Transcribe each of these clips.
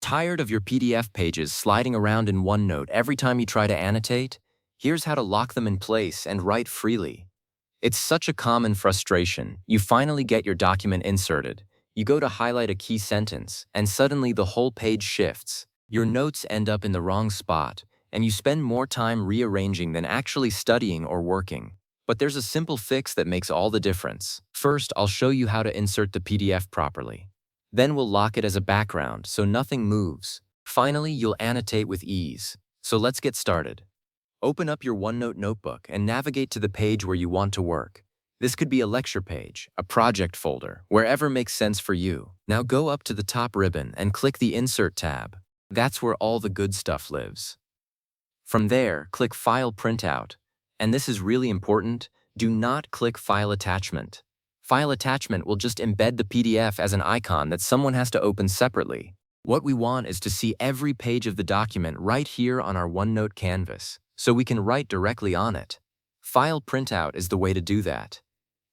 Tired of your PDF pages sliding around in OneNote every time you try to annotate? Here's how to lock them in place and write freely. It's such a common frustration. You finally get your document inserted. You go to highlight a key sentence, and suddenly the whole page shifts. Your notes end up in the wrong spot, and you spend more time rearranging than actually studying or working. But there's a simple fix that makes all the difference. First, I'll show you how to insert the PDF properly. Then we'll lock it as a background so nothing moves. Finally, you'll annotate with ease. So let's get started. Open up your OneNote notebook and navigate to the page where you want to work. This could be a lecture page, a project folder, wherever makes sense for you. Now go up to the top ribbon and click the Insert tab. That's where all the good stuff lives. From there, click File Printout. And this is really important, do not click File Attachment. File Attachment will just embed the PDF as an icon that someone has to open separately. What we want is to see every page of the document right here on our OneNote canvas, so we can write directly on it. File Printout is the way to do that.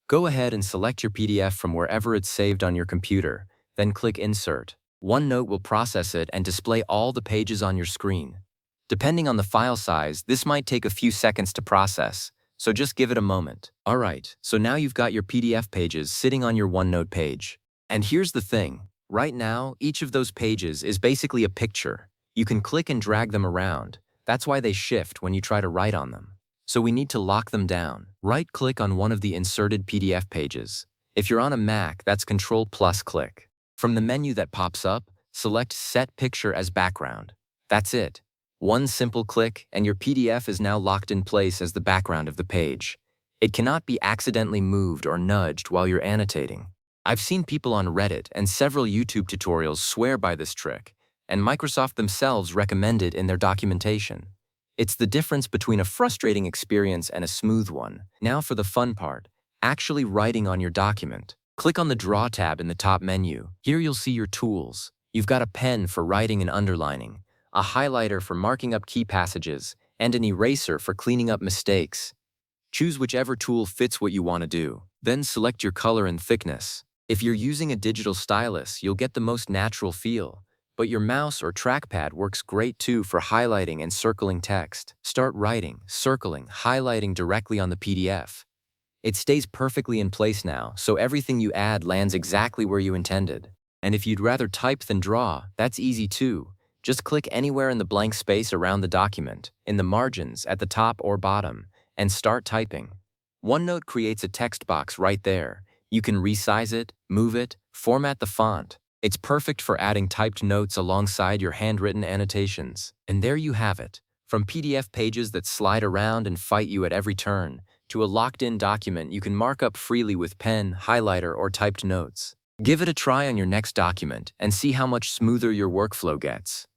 Go ahead and select your PDF from wherever it's saved on your computer, then click Insert. OneNote will process it and display all the pages on your screen. Depending on the file size, this might take a few seconds to process, so just give it a moment. Alright, so now you've got your PDF pages sitting on your OneNote page. And here's the thing, right now, each of those pages is basically a picture. You can click and drag them around. That's why they shift when you try to write on them. So we need to lock them down. Right-click on one of the inserted PDF pages. If you're on a Mac, that's Ctrl+click. From the menu that pops up, select Set Picture as Background. That's it. One simple click, and your PDF is now locked in place as the background of the page. It cannot be accidentally moved or nudged while you're annotating. I've seen people on Reddit and several YouTube tutorials swear by this trick, and Microsoft themselves recommend it in their documentation. It's the difference between a frustrating experience and a smooth one. Now for the fun part, actually writing on your document. Click on the Draw tab in the top menu. Here you'll see your tools. You've got a pen for writing and underlining, a highlighter for marking up key passages, and an eraser for cleaning up mistakes. Choose whichever tool fits what you want to do. Then select your color and thickness. If you're using a digital stylus, you'll get the most natural feel, but your mouse or trackpad works great too for highlighting and circling text. Start writing, circling, highlighting directly on the PDF. It stays perfectly in place now, so everything you add lands exactly where you intended. And if you'd rather type than draw, that's easy too. Just click anywhere in the blank space around the document, in the margins, at the top or bottom, and start typing. OneNote creates a text box right there. You can resize it, move it, format the font. It's perfect for adding typed notes alongside your handwritten annotations. And there you have it. From PDF pages that slide around and fight you at every turn, to a locked-in document you can mark up freely with pen, highlighter, or typed notes. Give it a try on your next document and see how much smoother your workflow gets.